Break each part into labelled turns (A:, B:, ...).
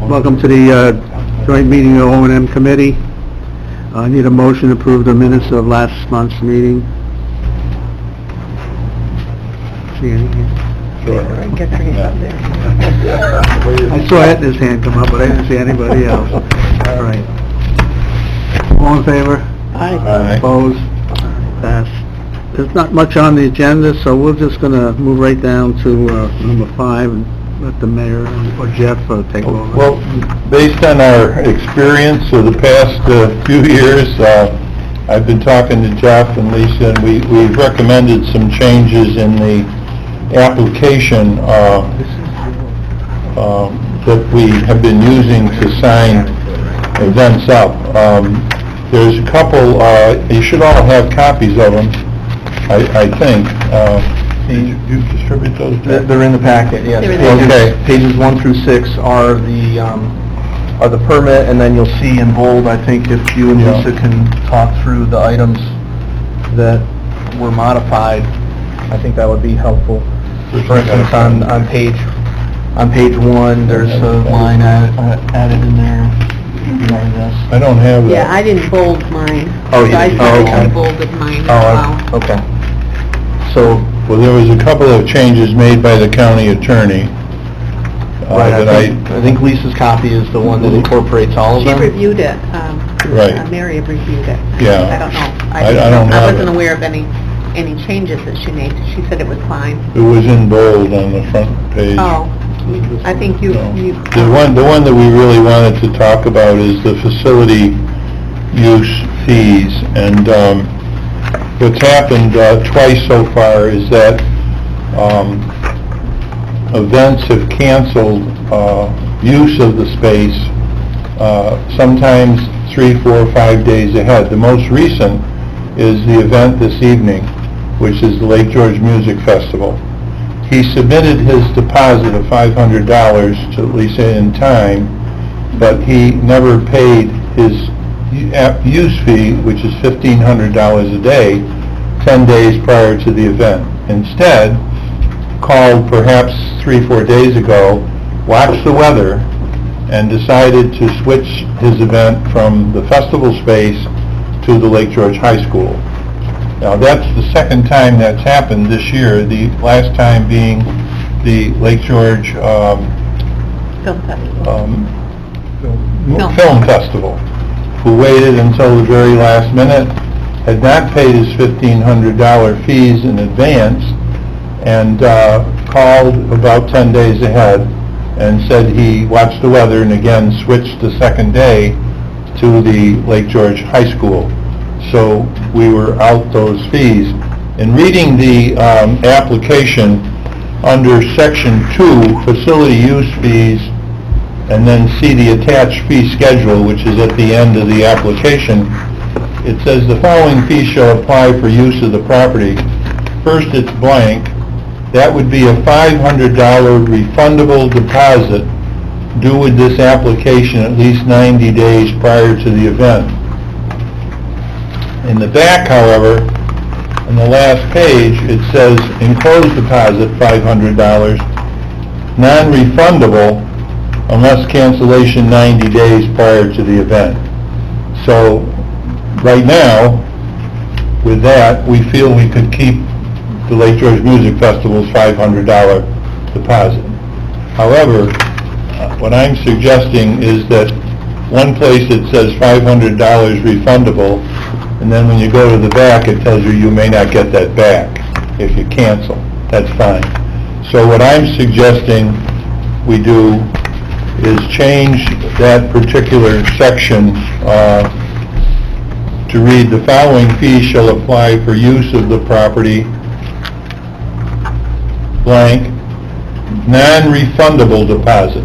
A: Welcome to the joint meeting of O&M Committee. I need a motion to approve the minutes of last month's meeting. See anything?
B: Sure. Get your hand up there.
A: I saw his hand come up, but I didn't see anybody else. All right. All in favor?
B: Aye.
A: Opposed? Passed. There's not much on the agenda, so we're just going to move right down to number 5 and let the mayor or Jeff take over.
C: Well, based on our experience of the past few years, I've been talking to Jeff and Lisa, and we've recommended some changes in the application that we have been using to sign events up. There's a couple, you should all have copies of them, I think. Did you distribute those?
D: They're in the packet, yes.
C: Okay.
D: Pages 1 through 6 are the permit, and then you'll see in bold, I think, if you and Lisa can talk through the items that were modified, I think that would be helpful. For instance, on page 1, there's a line added in there.
C: I don't have that.
B: Yeah, I didn't bold mine.
D: Oh, you
B: So I
D: didn't?
B: thought
D: Oh,
B: I
D: okay.
B: bolded mine as
D: Oh,
B: well.
D: okay. So,
C: Well, there was a couple of changes made by the county attorney.
D: right,
C: that
D: I think Lisa's copy is the one that incorporates all of
B: She
D: them.
B: reviewed it.
C: Right.
B: Mary reviewed it.
C: Yeah.
B: I don't know.
C: I don't have
B: I wasn't
C: it.
B: aware of any changes that she made. She said it was fine.
C: It was in bold on the front page.
B: Oh, I think you...
C: No. The one that we really wanted to talk about is the facility use fees, and what's happened twice so far is that events have canceled use of the space sometimes 3, 4, 5 days ahead. The most recent is the event this evening, which is the Lake George Music Festival. He submitted his deposit of $500 to Lisa in time, but he never paid his use fee, which is $1,500 a day, 10 days prior to the event. Instead, called perhaps 3, 4 days ago, watched the weather, and decided to switch his event from the festival space to the Lake George High School. Now, that's the second time that's happened this year, the last time being the Lake George
B: Film festival.
C: Film Festival, who waited until the very last minute, had not paid his $1,500 fees in advance, and called about 10 days ahead and said he watched the weather and again switched the second day to the Lake George High School. So we were out those fees. In reading the application under Section 2, Facility Use Fees, and then see the attached fee schedule, which is at the end of the application, it says the following fees shall apply for use of the property. First, it's blank. That would be a $500 refundable deposit due with this application at least 90 days prior to the event. In the back, however, on the last page, it says enclosed deposit $500, non-refundable unless cancellation 90 days prior to the event. So, right now, with that, we feel we could keep the Lake George Music Festival's $500 deposit. However, what I'm suggesting is that one place it says $500 refundable, and then when you go to the back, it tells you you may not get that back if you cancel. That's fine. So what I'm suggesting we do is change that particular section to read, the following fees shall apply for use of the property, blank, non-refundable deposit.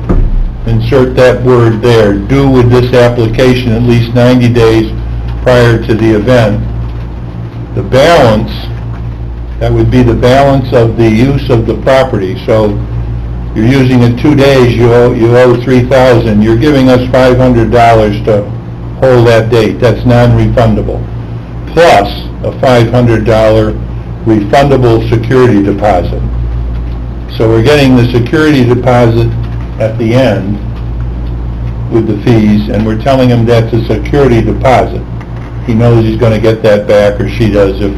C: Insert that word there, due with this application at least 90 days prior to the event. The balance, that would be the balance of the use of the property. So you're using it 2 days, you owe $3,000. You're giving us $500 to hold that date. That's non-refundable. Plus a $500 refundable security deposit. So we're getting the security deposit at the end, with the fees, and we're telling him that's a security deposit. He knows he's going to get that back, or she does, if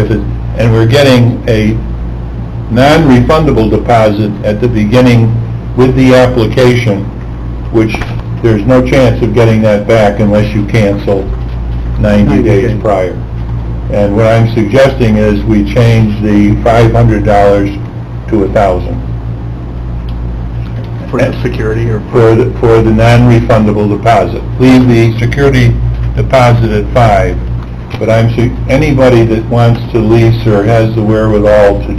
C: it, and we're getting a non-refundable deposit at the beginning with the application, which there's no chance of getting that back unless you cancel 90 days prior. And what I'm suggesting is we change the $500 to $1,000.
D: For the security or?
C: For the non-refundable deposit. Leave the security deposit at $5, but anybody that wants to lease or has the wherewithal to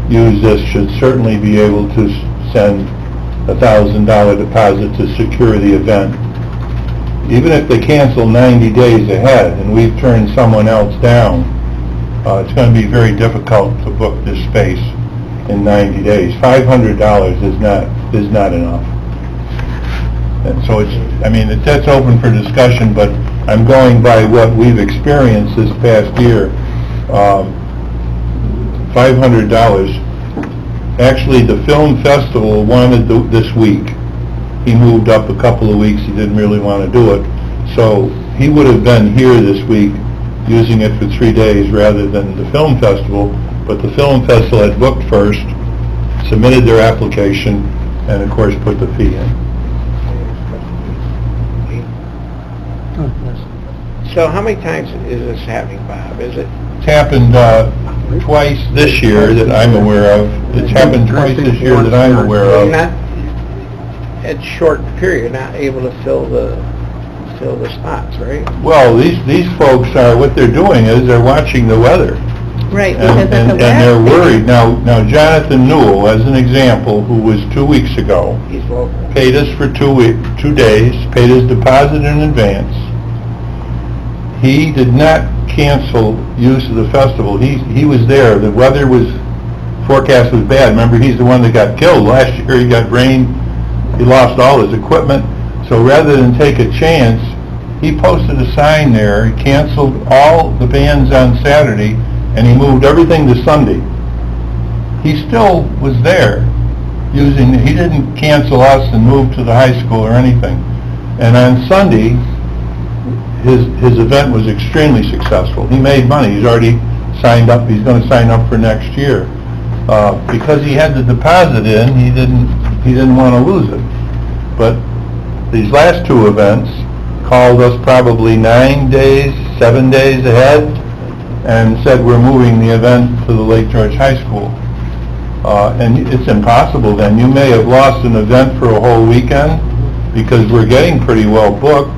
C: use this should certainly be able to send $1,000 deposit to secure the event. Even if they cancel 90 days ahead and we've turned someone else down, it's going to be very difficult to book this space in 90 days. $500 is not enough. And so that's open for discussion, but I'm going by what we've experienced this past year. $500. Actually, the film festival wanted this week. He moved up a couple of weeks. He didn't really want to do it. So he would have been here this week using it for 3 days rather than the film festival. But the film festival had booked first, submitted their application, and of course put the fee in.
E: So how many times is this happening, Bob? Is it?
C: It's happened twice this year that I'm aware of. It's happened twice this year that I'm aware of.
E: Not, at short period, not able to fill the spots, right?
C: Well, these folks are, what they're doing is they're watching the weather.
B: Right,
C: And they're worried. Now Jonathan Newell, as an example, who was 2 weeks ago,
E: He's local.
C: paid us for 2 days, paid his deposit in advance. He did not cancel use of the festival. He was there. The weather forecast was bad. Remember, he's the one that got killed last year. He got rain. He lost all his equipment. So rather than take a chance, he posted a sign there. He canceled all the bands on Saturday, and he moved everything to Sunday. He still was there he didn't cancel us and move to the high school or anything. And on Sunday, his event was extremely successful. He made money. He's already signed up. He's going to sign up for next year. Because he had the deposit in, he didn't want to lose it. But these last 2 events called us probably 7 days ahead, and said we're moving the event to the Lake George High School. And it's impossible then. You may have lost an event for a whole weekend because we're getting pretty well booked.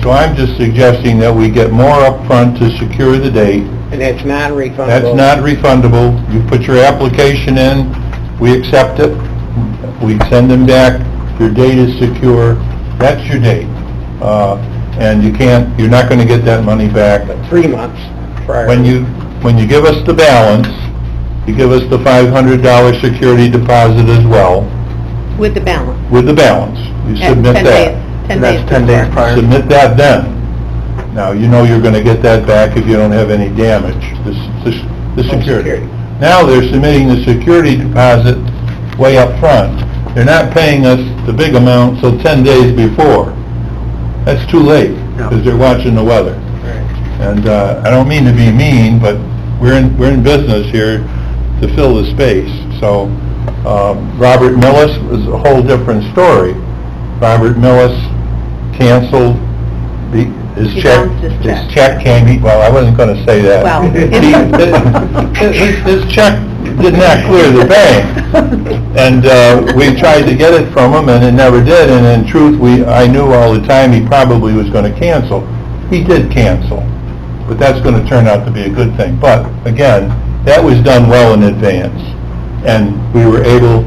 C: So I'm just suggesting that we get more upfront to secure the date.
E: And that's non-refundable?
C: That's not refundable. You put your application in, we accept it, we send them back, your date is secure, that's your date. And you're not going to get that money back.
E: But 3 months prior.
C: When you give us the balance, you give us the $500 security deposit as well.
B: With the balance.
C: With the balance. You
B: At
C: submit
B: 10
C: that.
B: days. 10
D: That's
B: days
D: 10 days prior.
C: Submit that then. Now, you know you're going to get that back if you don't have any damage, the security. Now they're submitting the security deposit way up front. They're not paying us the big amount till 10 days before. That's too late, because they're watching the weather. And I don't mean to be mean, but we're in business here to fill the space. So Robert Millis was a whole different story. Robert Millis canceled his check came. Well, I wasn't going to say that.
B: Well.
C: His check did not clear the bank, and we tried to get it from him, and it never did. And in truth, I knew all the time he probably was going to cancel. He did cancel, but that's going to turn out to be a good thing. But again, that was done well in advance, and we were able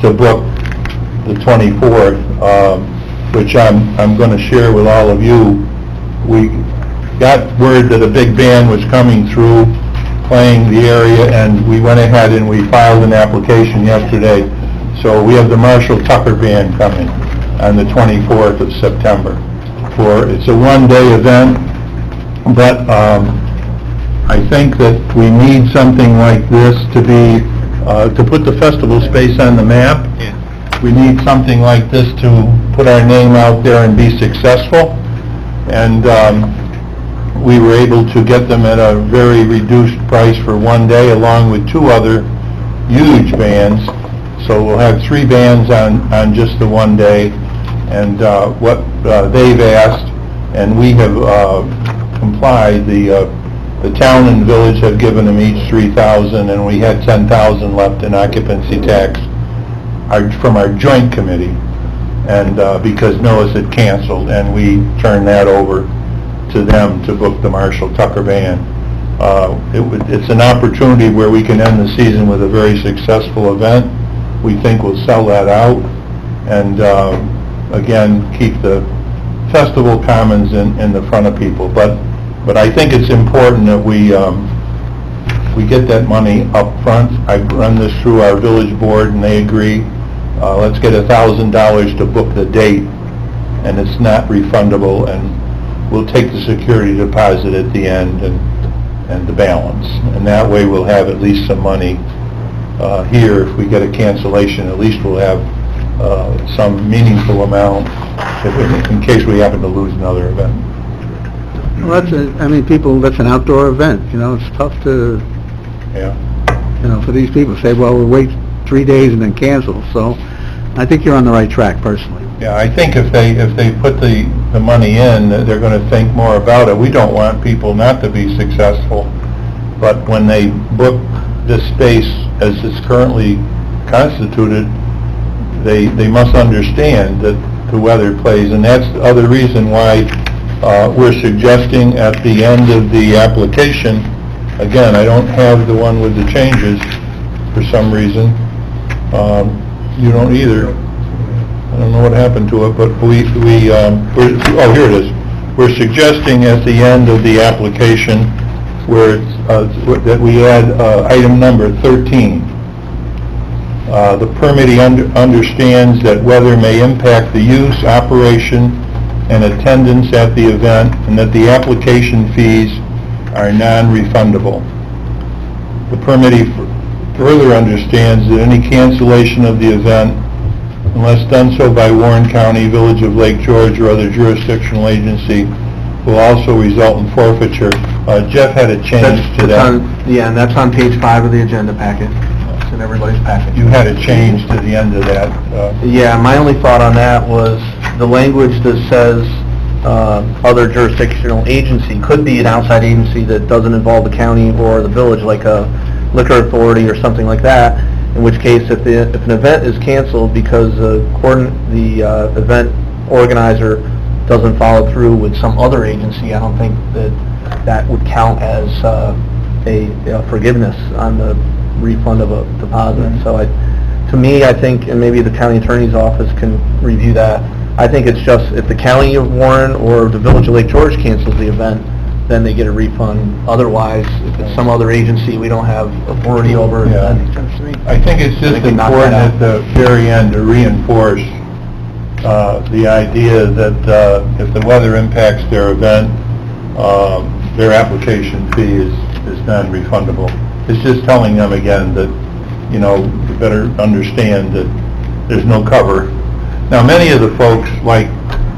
C: to book the 24th, which I'm going to share with all of you. We got word that a big band was coming through, playing the area, and we went ahead and we filed an application yesterday. So we have the Marshall Tucker Band coming on the 24th of September. It's a 1-day event, but I think that we need something like this to put the festival space on the map. We need something like this to put our name out there and be successful. And we were able to get them at a very reduced price for one day, along with 2 other huge bands. So we'll have 3 bands on just the one day. And what they've asked, and we have complied, the town and village have given them each $3,000, and we had $10,000 left in occupancy tax from our joint committee, and because Millis had canceled, and we turned that over to them to book the Marshall Tucker Band. It's an opportunity where we can end the season with a very successful event. We think we'll sell that out, and again, keep the festival commons in the front of people. But I think it's important that we get that money up front. I've run this through our village board, and they agree. Let's get $1,000 to book the date, and it's not refundable, and we'll take the security deposit at the end and the balance. And that way we'll have at least some money here. If we get a cancellation, at least we'll have some meaningful amount in case we happen to lose another event.
A: Well, that's an outdoor event, it's tough to, for these people, say, well, we'll wait 3 days and then cancel, so I think you're on the right track, personally.
C: Yeah, I think if they put the money in, they're going to think more about it. We don't want people not to be successful, but when they book this space as it's currently constituted, they must understand that the weather plays, and that's the other reason why we're suggesting at the end of the application, again, I don't have the one with the changes for some reason. You don't either. I don't know what happened to it, but here it is. We're suggesting at the end of the application where that we add item number 13. The permittee understands that weather may impact the use, operation, and attendance at the event, and that the application fees are non-refundable. The permittee further understands that any cancellation of the event, unless done so by Warren County, Village of Lake George, or other jurisdictional agency, will also result in forfeiture. Jeff had a change to that.
D: And that's on page 5 of the agenda packet. It's in everybody's packet.
C: You had a change to the end of that.
D: Yeah, my only thought on that was the language that says other jurisdictional agency could be an outside agency that doesn't involve the county or the village, like a liquor authority or something like that, in which case if an event is canceled because the event organizer doesn't follow through with some other agency, I don't think that would count as a forgiveness on the refund of a deposit. So to me, I think, and maybe the county attorney's office can review that, I think it's just if the county of Warren or the Village of Lake George cancels the event, then they get a refund. Otherwise, if it's some other agency we don't have authority over, that makes sense to me.
C: I think it's just important at the very end to reinforce the idea that if the weather impacts their event, their application fee is non-refundable. It's just telling them again that, you better understand that there's no cover. Now, many of the folks, like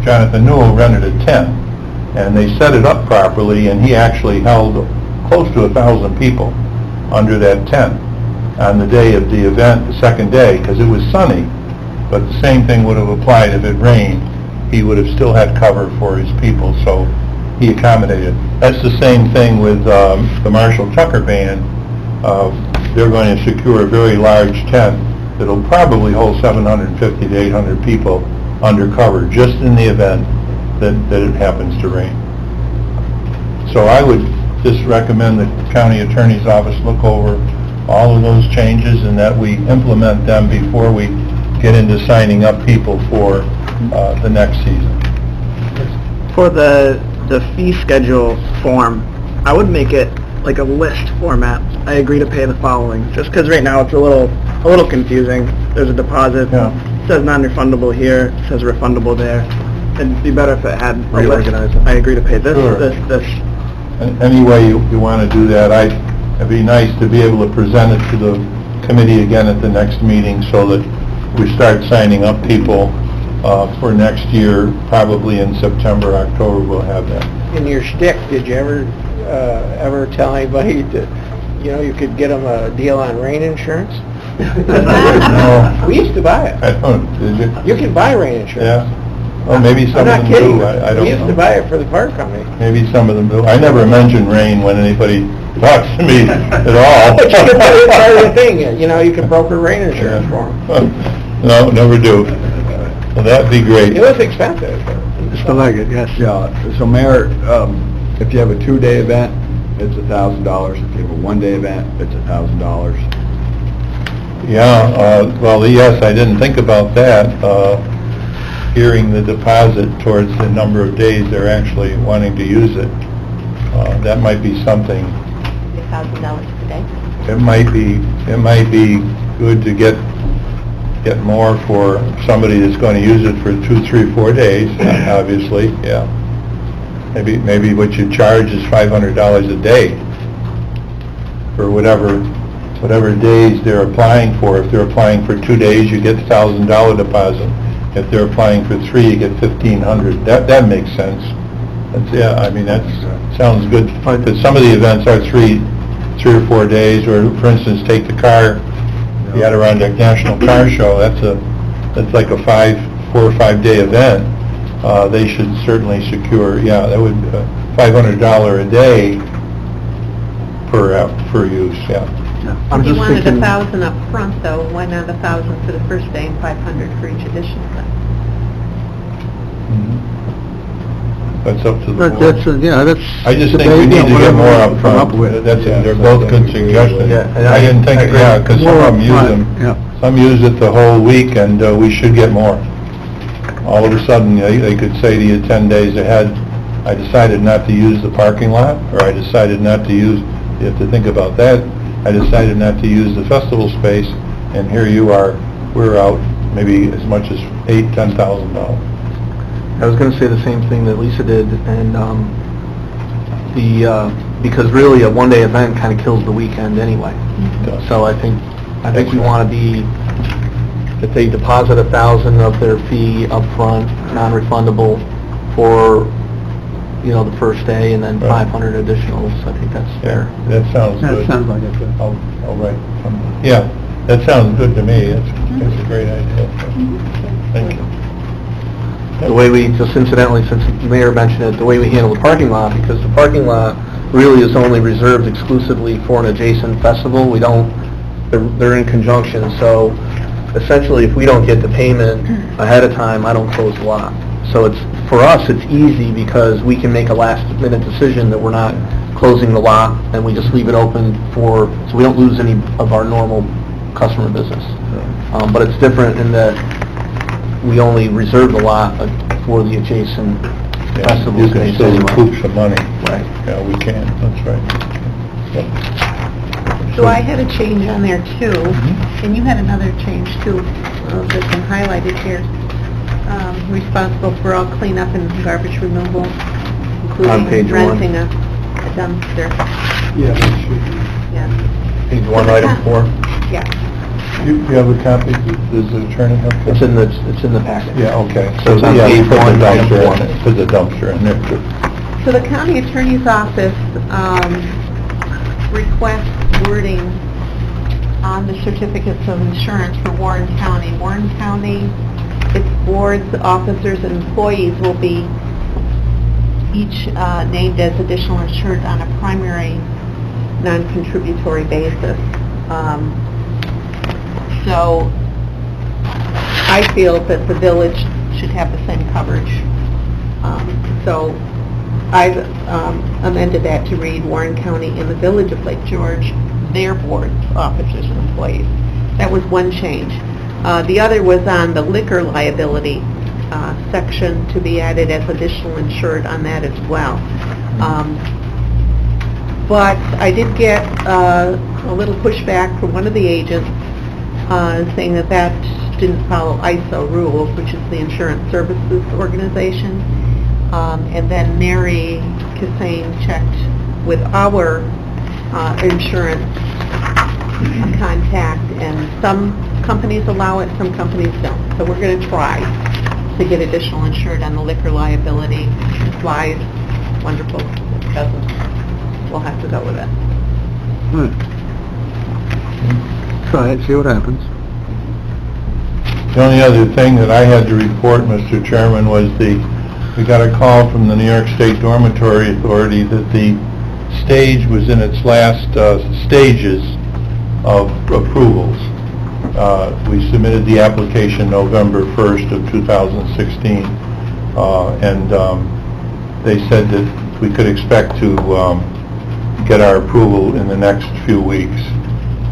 C: Jonathan Newell, rented a tent, and they set it up properly, and he actually held close to 1,000 people under that tent on the day of the event, the second day, because it was sunny. But the same thing would have applied if it rained. He would have still had cover for his people, so he accommodated. That's the same thing with the Marshall Tucker Band. They're going to secure a very large tent that'll probably hold 750 to 800 people under cover, just in the event that it happens to rain. So I would just recommend that the county attorney's office look over all of those changes and that we implement them before we get into signing up people for the next season.
F: For the fee schedule form, I would make it like a list format. I agree to pay the following, just because right now it's a little confusing. There's a deposit, it says non-refundable here, it says refundable there. It'd be better if it had a list. I agree to pay this,
C: Sure.
F: this.
C: Any way you want to do that, it'd be nice to be able to present it to the committee again at the next meeting so that we start signing up people for next year, probably in September, October, we'll have that.
E: In your shtick, did you ever tell anybody that, you could get them a deal on rain insurance?
C: No.
E: We used to buy it.
C: I don't, did you?
E: You can buy rain insurance.
C: Yeah? Well, maybe some
E: I'm
C: of
E: not
C: them
E: kidding.
C: do, I don't
E: We used to
C: know.
E: buy it for the park company.
C: Maybe some of them do. I never mention rain when anybody talks to me at all.
E: But you could put it part of the thing, you could broker rain insurance for them.
C: No, never do. Well, that'd be great.
E: It was expensive.
A: Mr. Leggett, yes.
G: Yeah, so Mayor, if you have a 2-day event, it's $1,000. If you have a 1-day event, it's $1,000.
C: Yeah, well, yes, I didn't think about that. Hearing the deposit towards the number of days they're actually wanting to use it. That might be something.
B: $1,000 a day.
C: It might be good to get more for somebody that's going to use it for 2, 3, 4 days, obviously, yeah. Maybe what you charge is $500 a day for whatever days they're applying for. If they're applying for 2 days, you get $1,000 deposit. If they're applying for 3, you get $1,500. That makes sense. That sounds good. Because some of the events are 3 or 4 days, or for instance, take the car, the Adirondack National Car Show. That's like a 4 or 5 day event. They should certainly secure. Yeah, that would $500 a day per use. Yeah.
F: I'm
B: If you
F: just
B: wanted
F: thinking,
B: 1,000 up front, though, why not 1,000 for the first day and 500 for each additional day?
C: That's up to the
A: But
C: board.
A: that's...
C: I just think we need to get more up
A: Come up
C: front.
A: with.
C: They're both good suggestions.
D: Yeah, and
C: I didn't think,
D: I agree.
C: because some of them use
A: More
C: them.
A: upfront, yeah.
C: Some use it the whole week, and we should get more. All of a sudden, they could say to you 10 days ahead, I decided not to use the parking lot, or I decided not to use, you have to think about that, I decided not to use the festival space, and here you are, we're out maybe as much as $8,000, $10,000.
D: I was going to say the same thing that Lisa did, and because really a 1-day event kind of kills the weekend anyway. So I think we want to be, if they deposit $1,000 of their fee up front, non-refundable for, the first day, and then
C: Right.
D: 500 additionals, I think that's fair.
C: That sounds good.
A: That sounds like it.
C: I'll write some, yeah, that sounds good to me. That's a great idea. Thank you.
D: The way we, just incidentally, since the mayor mentioned it, the way we handle the parking lot, because the parking lot really is only reserved exclusively for an adjacent festival. We don't, they're in conjunction, so essentially if we don't get the payment ahead of time, I don't close the lot. So it's, for us, it's easy because we can make a last-minute decision that we're not closing the lot, and we just leave it open so we don't lose any of our normal customer business. But it's different in that we only reserve the lot for the adjacent festival
C: You can
D: space
C: still
D: anyway.
C: recoup some money.
D: Right.
C: Yeah, we can, that's right.
B: So I had a change on there too, and you had another change too, that's been highlighted here. Responsible for all cleanup and garbage removal,
D: On page
B: including
D: one.
B: renting a dumpster.
C: Yeah.
B: Yes,
D: Page 1, item 4.
B: yeah.
C: You have a copy, does the attorney have?
D: It's in the packet.
C: Yeah, okay.
D: So it's on
C: yeah,
D: page
C: put the
D: 1, item
C: dumpster
D: 4.
C: in it. Put the dumpster in there too.
B: So the county attorney's office requests wording on the certificates of insurance for Warren County. Warren County, its boards, officers, and employees will be each named as additional insured on a primary non-contributory basis. So I feel that the village should have the same coverage. So I've amended that to read Warren County and the Village of Lake George, their boards, officers, and employees. That was one change. The other was on the liquor liability section to be added as additional insured on that as well. But I did get a little pushback from one of the agents saying that that didn't follow ISO rules, which is the Insurance Services Organization. And then Mary Cassane checked with our insurance contact, and some companies allow it, some companies don't. So we're going to try. to get additional insured on the liquor liability wise, wonderful. If it doesn't, we'll have to go with it.
A: All right. Try it, see what happens.
C: The only other thing that I had to report, Mr. Chairman, was we got a call from the New York State Dormitory Authority that the stage was in its last stages of approvals. We submitted the application November 1st of 2016, and they said that we could expect to get our approval in the next few weeks.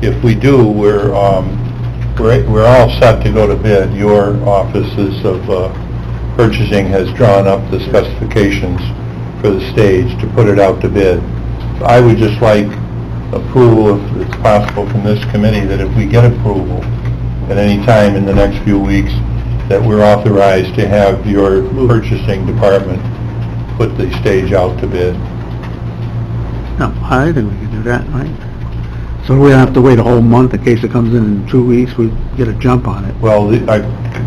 C: If we do, we're all set to go to bid. Your offices of purchasing has drawn up the specifications for the stage to put it out to bid. So I would just like approval, if it's possible, from this committee, that if we get approval at any time in the next few weeks, that we're authorized to have your purchasing department put the stage out to bid.
A: No, I think we can do that, right? So we don't have to wait a whole month in case it comes in 2 weeks, we get a jump on it.
C: Well, I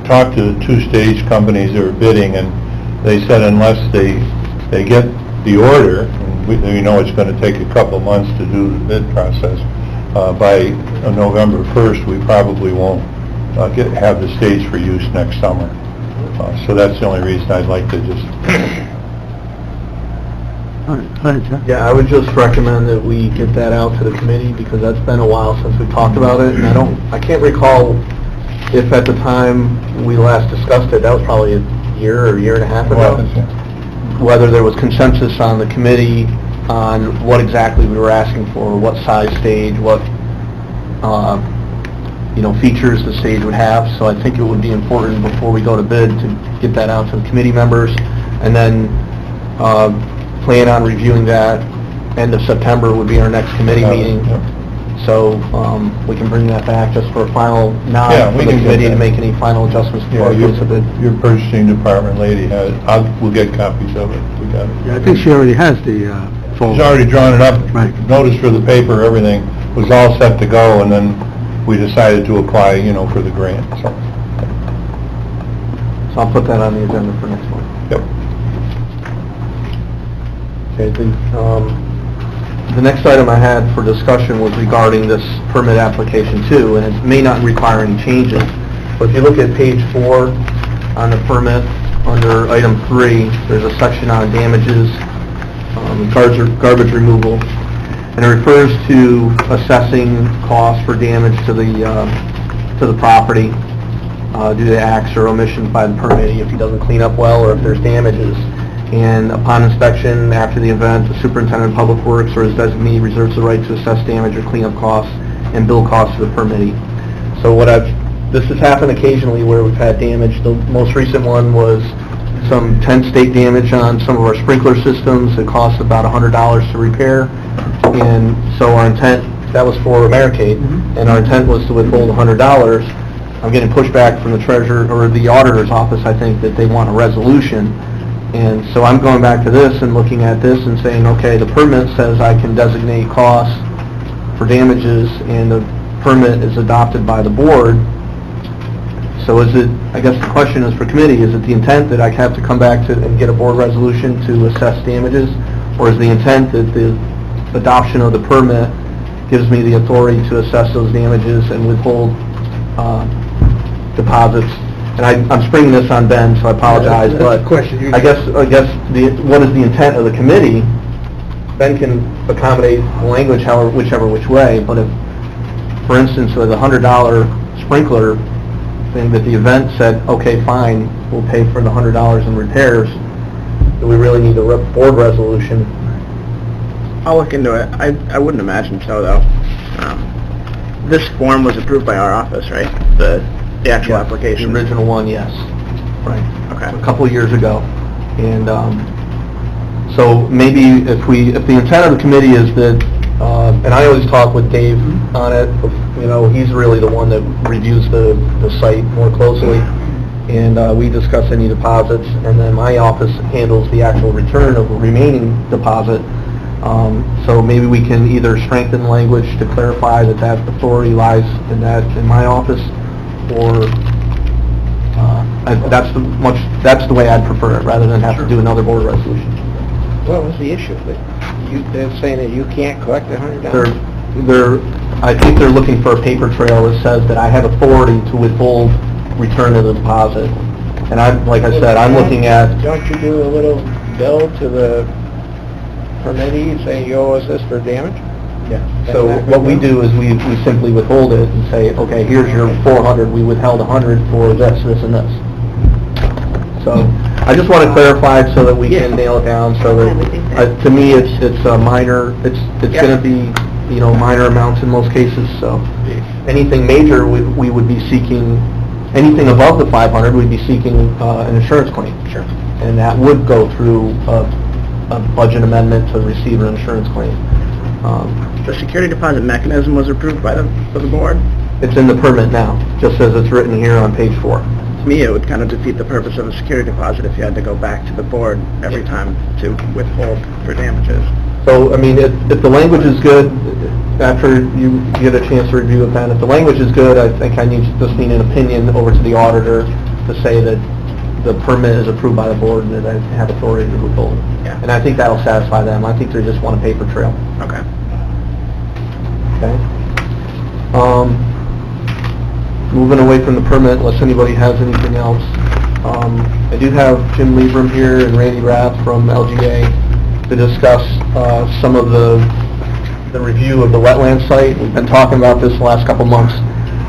C: talked to the two stage companies that are bidding, and they said unless they get the order, and we know it's going to take a couple months to do the bid process, by November 1st, we probably won't have the stage for use next summer. So that's the only reason I'd like to just...
A: All right, go ahead, Jeff.
D: Yeah, I would just recommend that we get that out to the committee, because that's been a while since we talked about it, and I can't recall if at the time we last discussed it, that was probably a year or year and a half ago, whether there was consensus on the committee on what exactly we were asking for, what size stage, what features the stage would have. So I think it would be important before we go to bid to get that out to the committee members, and then plan on reviewing that. End of September would be our next committee meeting. So we can bring that back just for a final nod for the committee to make any final adjustments before it goes to bid.
C: Your purchasing department lady has, we'll get copies of it. We got it.
A: Yeah, I think she already has the folder.
C: She's already drawn it up.
A: Right.
C: Notice for the paper, everything was all set to go, and then we decided to apply, for the grant. So
D: I'll put that on the agenda for next month.
C: Yep.
D: Okay, the next item I had for discussion was regarding this permit application too, and it may not require any changes, but if you look at page 4 on the permit, under item 3, there's a section on damages, garbage removal, and it refers to assessing costs for damage to the property due to acts or omissions by the permittee if he doesn't clean up well or if there's damages. And upon inspection, after the event, the superintendent of public works or his designee reserves the right to assess damage or cleanup costs and bill costs to the permittee. So this has happened occasionally where we've had damage. The most recent one was some tent stake damage on some of our sprinkler systems. It cost about $100 to repair. And so our intent, that was for Americade, and our intent was to withhold $100. I'm getting pushback from the treasurer or the auditor's office, I think, that they want a resolution. And so I'm going back to this and looking at this and saying, okay, the permit says I can designate costs for damages, and the permit is adopted by the board. So I guess the question is for committee, is it the intent that I have to come back to and get a board resolution to assess damages? Or is the intent that the adoption of the permit gives me the authority to assess those damages and withhold deposits? And I'm springing this on Ben, so I apologize, but I guess what is the intent of the committee? Ben can accommodate language whichever which way, but if, for instance, with a $100 sprinkler thing that the event said, okay, fine, we'll pay for the $100 in repairs, do we really need a board resolution?
F: I'll look into it. I wouldn't imagine so, though. This form was approved by our office, right? The actual application?
D: The original one, yes. Right.
F: Okay.
D: A couple of years ago. And so maybe if the intent of the committee is that, and I always talk with Dave on it, he's really the one that reviews the site more closely, and we discuss any deposits, and then my office handles the actual return of the remaining deposit. So maybe we can either strengthen language to clarify that authority lies in my office, or That's the way I'd prefer it, rather than have to do another board resolution.
E: What was the issue? They're saying that you can't collect $100?
D: I think they're looking for a paper trail that says that I have authority to withhold return of the deposit. And like I said, I'm looking at...
E: Don't you do a little bill to the permittee saying you owe us this for damage?
D: Yeah. So what we do is we simply withhold it and say, okay, here's your 400, we withheld 100 for this, this, and this. So I just want to clarify it so that we can nail it down, so that, to me, it's a minor, it's going to be, minor amounts in most cases, so anything major, we would be seeking, anything above the 500, we'd be seeking an insurance claim.
E: Sure.
D: And that would go through a budget amendment to receive an insurance claim.
F: The security deposit mechanism was approved by the board.
D: It's in the permit now, just as it's written here on page 4.
F: To me, it would kind of defeat the purpose of a security deposit if you had to go back to the board every time to withhold for damages.
D: So, I mean, if the language is good, after you get a chance to review it, then, if the language is good, I think I just need an opinion over to the auditor to say that the permit is approved by the board and that I have authority to withhold it.
F: Yeah.
D: And I think that'll satisfy them. I think they just want a paper trail.
F: Okay.
D: Okay. Moving away from the permit, unless anybody has anything else. I do have Jim Liebram here and Randy Rath from LGA to discuss some of the review of the wetland site. We've been talking about this the last couple months.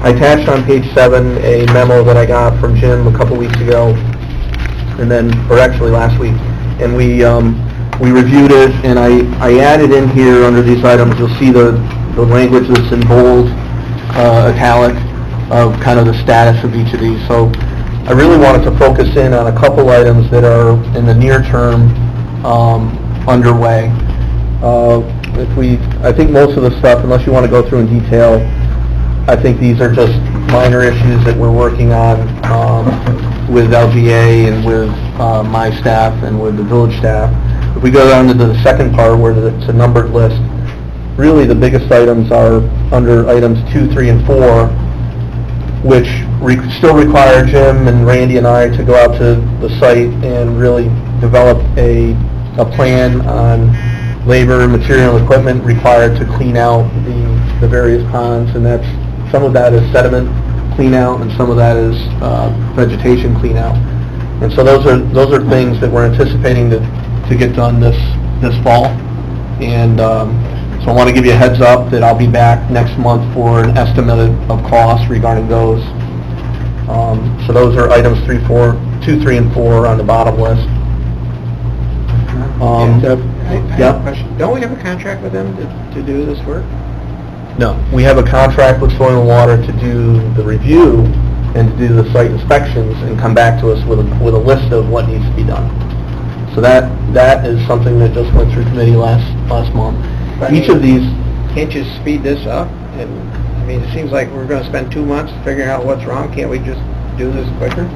D: I attached on page 7 a memo that I got from Jim a couple weeks ago, or actually last week, and we reviewed it, and I added in here under these items, you'll see the language that's in bold, italic, of kind of the status of each of these. So I really wanted to focus in on a couple items that are in the near term underway. I think most of the stuff, unless you want to go through in detail, I think these are just minor issues that we're working on with LGA and with my staff and with the village staff. If we go down to the second part where it's a numbered list, really the biggest items are under items 2, 3, and 4, which still require Jim and Randy and I to go out to the site and really develop a plan on labor, material, and equipment required to clean out the various ponds, and some of that is sediment clean out and some of that is vegetation clean out. And so those are things that we're anticipating to get done this fall. And so I want to give you a heads up that I'll be back next month for an estimate of costs regarding those. So those are items 2, 3, and 4 on the bottom list.
E: I have a question. Don't we have a contract with them to do this work?
D: No, we have a contract with Soil and Water to do the review and to do the site inspections and come back to us with a list of what needs to be done. So that is something that just went through committee last month. Each of these...
E: Can't you speed this up? And I mean, it seems like we're going to spend 2 months figuring out what's wrong. Can't we just do this quicker?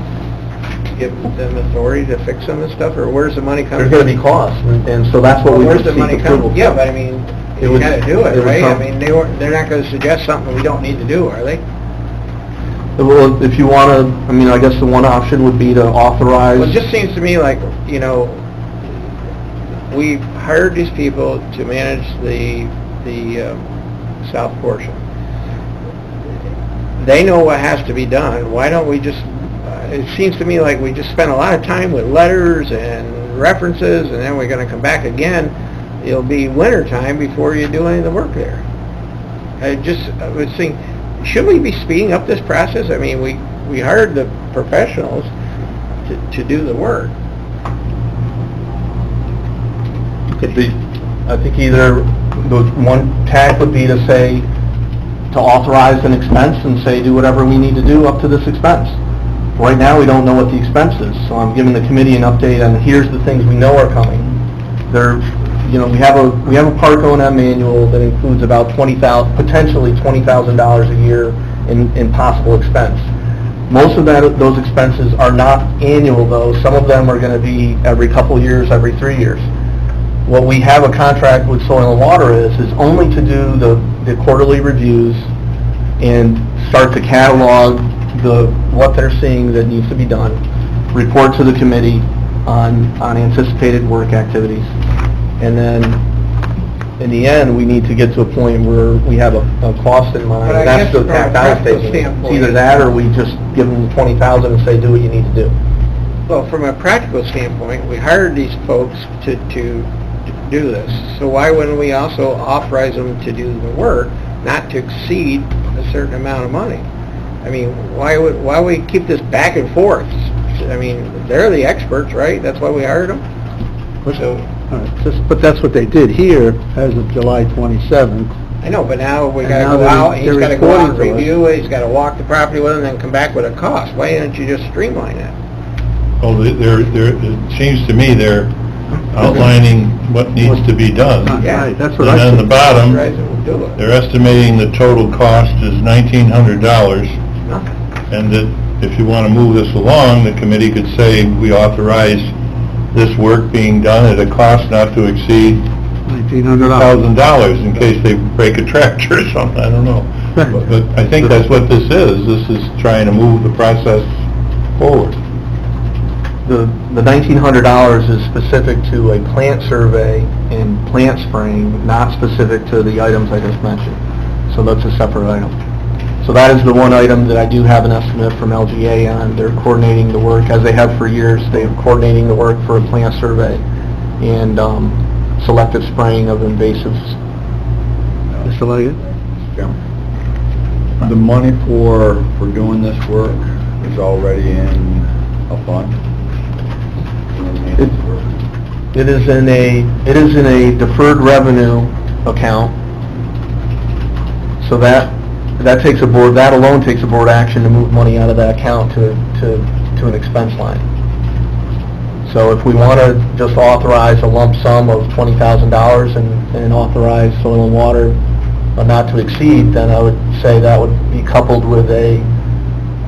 E: Give them authority to fix them and stuff, or where's the money coming?
D: There's going to be costs, and so that's what we would seek approval for.
E: Yeah, but I mean, you got to do it, right? I mean, they're not going to suggest something we don't need to do, are they?
D: Well, if you want to, I mean, I guess the one option would be to authorize...
E: Well, it just seems to me like, we hired these people to manage the south portion. They know what has to be done. Why don't we just... it seems to me like we just spend a lot of time with letters and references, and then we're going to come back again. It'll be winter time before you do any of the work there. I was thinking, should we be speeding up this process? I mean, we hired the professionals to do the work.
D: I think either the one tack would be to say, to authorize an expense and say, do whatever we need to do up to this expense. Right now, we don't know what the expense is, so I'm giving the committee an update on here's the things we know are coming. We have a park O&M manual that includes about potentially $20,000 a year in possible expense. Most of those expenses are not annual, though. Some of them are going to be every couple years, every 3 years. What we have a contract with Soil and Water is only to do the quarterly reviews and start to catalog what they're seeing that needs to be done. report to the committee on anticipated work activities. And then, in the end, we need to get to a point where we have a cost in mind.
E: But I
D: That's
E: guess
D: the
E: from a
D: tact I was
E: practical
D: taking.
E: standpoint-
D: It's either that, or we just give them 20,000 and say, do what you need to do.
E: Well, from a practical standpoint, we hired these folks to do this, so why wouldn't we also authorize them to do the work, not to exceed a certain amount of money? I mean, why would we keep this back and forth? I mean, they're the experts, right? That's why we hired them? So,
A: All right, but that's what they did here as of July 27th.
E: I know, but now we
A: And
E: gotta
A: now
E: go
A: they're-
E: out, and he's
A: they're
E: gotta go out and
A: reporting to us.
E: review it, he's gotta walk the property with him, and then come back with a cost. Why don't you just streamline that?
C: Well, it seems to me they're outlining what needs to be done.
E: Yeah.
A: Right, that's what
C: And
A: I
C: on the
A: said.
C: bottom,
E: Guys that will do it.
C: they're estimating the total cost is $1,900,
E: Nothing.
C: and that if you want to move this along, the committee could say, we authorize this work being done at a cost not to exceed
A: $1,900.
C: $1,000 in case they break a tractor or something, I don't know.
A: Right.
C: But I think that's what this is. This is trying to move the process forward.
D: The $1,900 is specific to a plant survey and plant spraying, not specific to the items I just mentioned. So that's a separate item. So that is the one item that I do have an estimate from LGA on. They're coordinating the work, as they have for years. They're coordinating the work for a plant survey and selective spraying of invasives.
A: Mr. Leggett?
G: The money for doing this work is already in a fund?
D: It is in a deferred revenue account. So that alone takes a board action to move money out of that account to an expense line. So if we want to just authorize a lump sum of $20,000 and authorize soil and water not to exceed, then I would say that would be coupled with a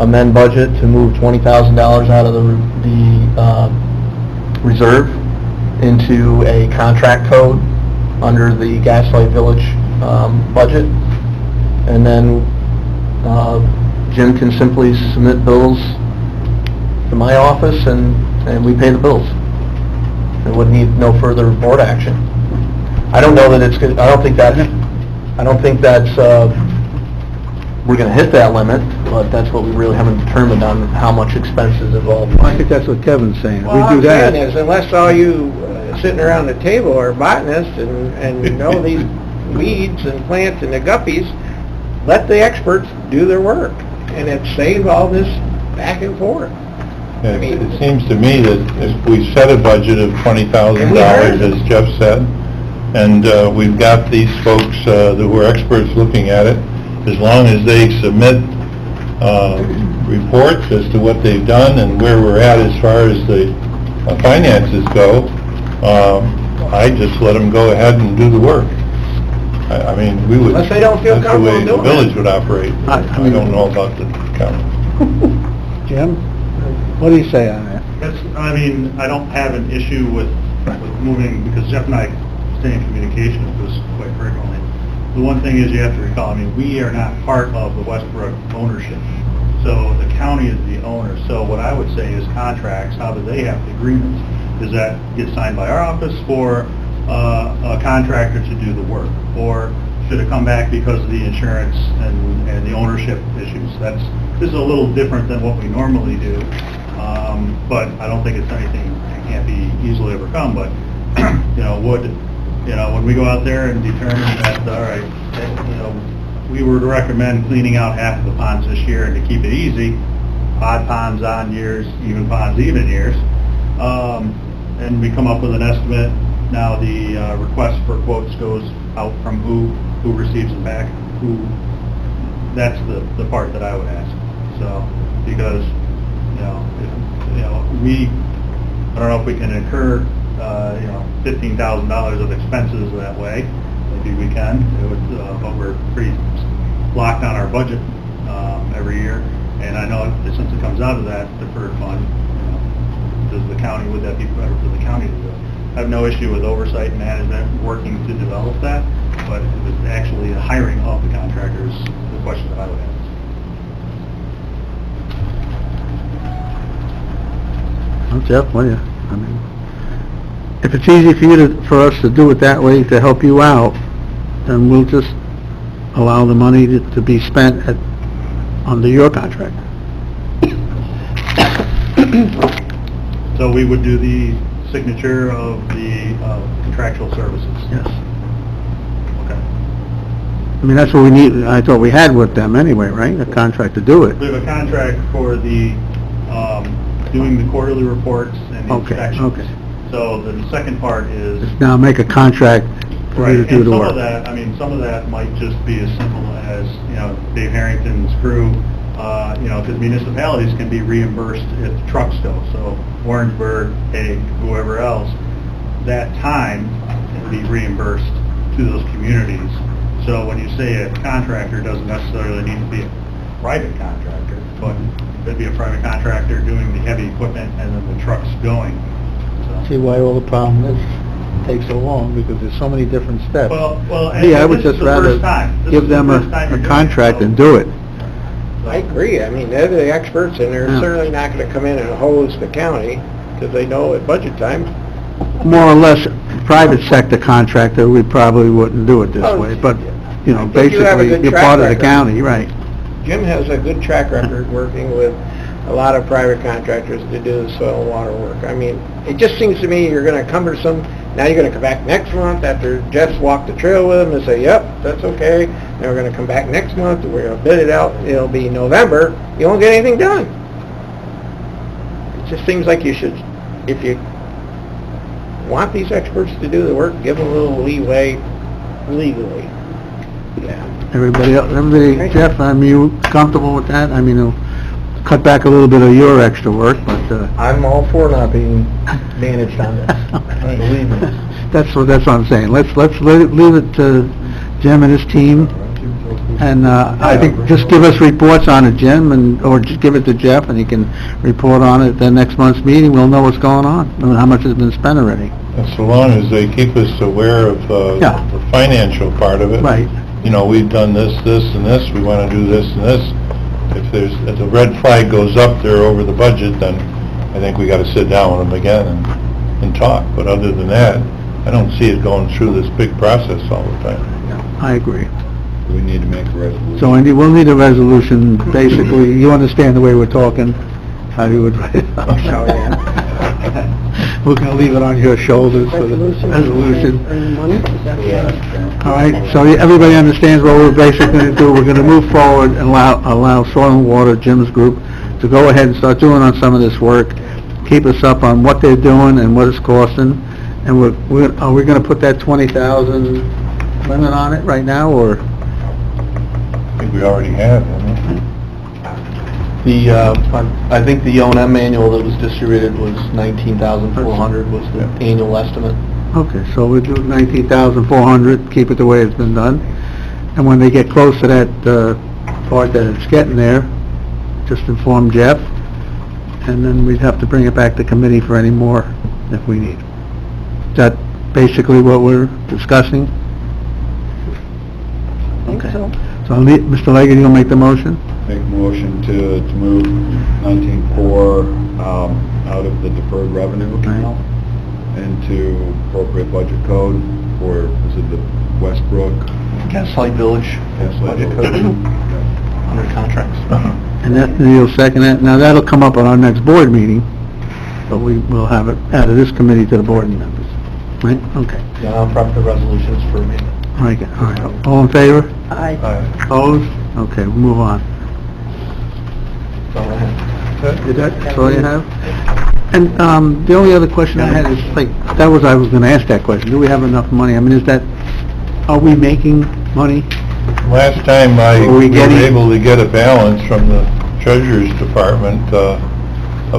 D: amend budget to move $20,000 out of the reserve into a contract code under the Gaslight Village budget. And then Jim can simply submit bills to my office and we pay the bills. It would need no further board action. I don't know that it's good, I don't think that's we're going to hit that limit, but that's what we really haven't determined on how much expense is involved.
A: I think that's what Kevin's saying. If
E: Well,
A: we
E: I'm
A: do that,
E: saying is, unless all you sitting around the table are botanists and know these weeds and plants and the guppies, let the experts do their work, and it saves all this back and forth.
C: It seems to me that if we set a budget of $20,000, as Jeff said, and we've got these folks who are experts looking at it, as long as they submit reports as to what they've done and where we're at as far as the finances go, I just let them go ahead and do the work. I mean, we would...
E: Unless they don't feel
C: That's the way
E: comfortable
C: the
E: doing it.
C: village would operate. I don't know about the county.
A: Jim, what do you say on that?
H: I mean, I don't have an issue with moving, because Jeff and I stay in communication with this quite frequently. The one thing is you have to recall, I mean, we are not part of the Westbrook ownership. So the county is the owner. So what I would say is contracts, how do they have the agreements? Does that get signed by our office for a contractor to do the work? Or should it come back because of the insurance and the ownership issues? This is a little different than what we normally do, but I don't think it's anything that can't be easily overcome. But when we go out there and determine that, all right, we were to recommend cleaning out half of the ponds this year and to keep it easy, odd ponds, odd years, even ponds, even years, and we come up with an estimate. Now the request for quotes goes out from who receives them back, that's the part that I would ask. So, because, I don't know if we can incur, $15,000 of expenses that way. Maybe we can, but we're pretty locked on our budget every year. And I know since it comes out of that deferred fund, would that be better for the county to do it? I have no issue with oversight and management working to develop that, but it was actually the hiring of the contractors, the question that I would
A: Jeff, what do you, I mean, if it's easy for you to, for us to do it that way to help you out, then we'll just allow the money to be spent under your contract.
H: So we would do the signature of the contractual services?
A: Yes.
H: Okay.
A: I mean, that's what we need, I thought we had with them anyway, right? A contract to do it.
H: We have a contract for the, doing the quarterly reports and the
A: Okay,
H: inspections.
A: okay.
H: So the second part is...
A: Just now make a contract for
H: Right,
A: you to do
H: and
A: the
H: some
A: work.
H: of that, I mean, some of that might just be as simple as, you know, Dave Harrington's crew, you know, because municipalities can be reimbursed if the trucks go. So Warrensburg, Hague, whoever else, that time can be reimbursed to those communities. So when you say a contractor, it doesn't necessarily need to be a private contractor, but it could be a private contractor doing the heavy equipment and then the trucks going. So.
A: See why all the problem takes so long, because there's so many different steps.
H: Well, and
A: Yeah, I would
H: this is
A: just
H: the
A: rather
H: first time. This
A: give
H: is the
A: them
H: first time you're
A: a
H: doing it,
A: contract
H: so-
A: and do it.
E: I agree. I mean, they're the experts, and they're
A: Yeah.
E: certainly not going to come in and hose the county, because they know at budget time.
A: More or less, private sector contractor, we probably wouldn't do it this
E: Oh,
A: way, but, you know,
E: I think you have a
A: basically,
E: good
A: you're
E: track
A: part of the
E: record.
A: county, right?
E: Jim has a good track record working with a lot of private contractors to do the soil and water work. I mean, it just seems to me you're going to cumbersome. Now you're going to come back next month after Jeff's walked the trail with him and say, yep, that's okay. Then we're going to come back next month, we're going to bid it out, it'll be November, you won't get anything done. It just seems like you should, if you want these experts to do the work, give them a little leeway legally. Yeah.
A: Everybody else, Jeff, I mean, you comfortable with that? I mean, it'll cut back a little bit of your extra work, but,
D: I'm all for not being managed on this, believe me.
A: That's what I'm saying. Let's leave it to Jim and his team, and, I think just give us reports on it, Jim, or just give it to Jeff, and he can report on it at the next month's meeting. We'll know what's going on, and how much has been spent already.
C: And so long as they keep us aware of
A: Yeah.
C: the financial part of it.
A: Right.
C: You know, we've done this, and this, we want to do this and this. If the red flag goes up there over the budget, then I think we got to sit down with them again and talk. But other than that, I don't see it going through this big process all the time.
A: I agree.
G: We need to make a resolution.
A: So, Andy, we'll need a resolution, basically, you understand the way we're talking, how you would write it up.
F: Oh, yeah.
A: We're gonna leave it on your shoulders for the resolution. All right, so everybody understands what we're basically gonna do. We're gonna move forward and allow Soil and Water, Jim's group, to go ahead and start doing on some of this work, keep us up on what they're doing and what it's costing, and are we gonna put that 20,000 limit on it right now, or?
C: I think we already have, haven't we?
D: I think the O&M manual that was distributed was 19,400 was the annual estimate.
A: Okay, so we'll do 19,400, keep it the way it's been done. And when they get close to that part that it's getting there, just inform Jeff, and then we'd have to bring it back to committee for any more if we need. Is that basically what we're discussing? Okay. So Mr. Leggett, you'll make the motion?
G: Make a motion to move 19.4 out of the deferred revenue account into appropriate budget code for, is it the Westbrook?
D: Gaslight Village
G: Gaslight
D: budget
G: Village.
D: code
G: Yeah.
D: under contracts.
A: And that, you'll second that? Now, that'll come up at our next board meeting, but we will have it added this committee to the board members. Right? Okay.
D: Yeah, I'll prep the resolutions for me.
A: All right, all in favor?
B: Aye.
A: Opposed? Okay, we'll move on.
D: That's all I have.
A: Is that all you have? And, the only other question I had is, like, I was gonna ask that question, do we have enough money? I mean, are we making money?
C: Last time
A: Are
C: we
A: we
C: were
A: getting-
C: able to get a balance from the Treasurer's Department of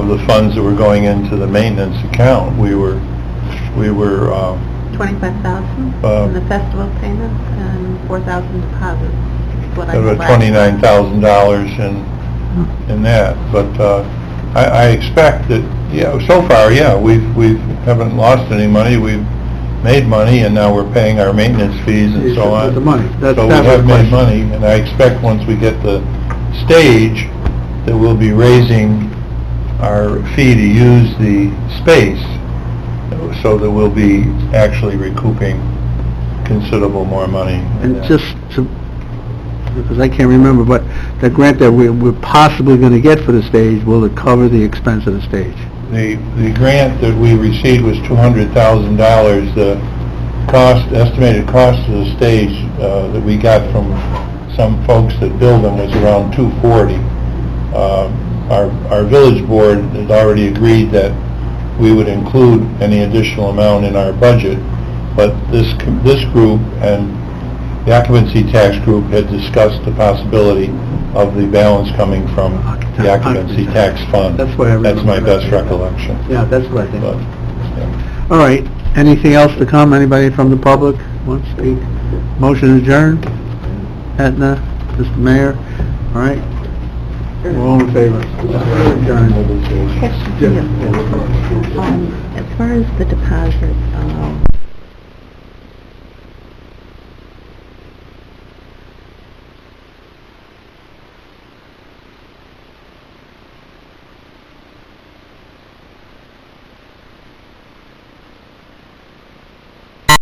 C: the funds that were going into the maintenance account. We were
B: 25,000 in the festival payments and 4,000 deposits, is what I
C: about
B: know.
C: $29,000 in that. But I expect that, so far, we haven't lost any money. We've made money, and now we're paying our maintenance fees and so on.
A: The money.
C: So we have made money, and I expect once we get the stage, that we'll be raising our fee to use the space, so that we'll be actually recouping considerable more money.
A: And just to, because I can't remember, but the grant that we're possibly going to get for the stage, will it cover the expense of the stage?
C: The grant that we received was $200,000. The estimated cost of the stage that we got from some folks that build them was around $240,000. Our village board has already agreed that we would include any additional amount in our budget, but this group and the occupancy tax group had discussed the possibility of the balance coming from the occupancy tax fund.
A: That's what I remember.
C: That's my best recollection.
A: Yeah, that's what I think.
C: But, yeah.
A: All right, anything else to come? Anybody from the public want to speak? Motion adjourned? Etna, Mr. Mayor? All right. We're all in favor. Adjourned.
B: Question for you. As far as the deposit,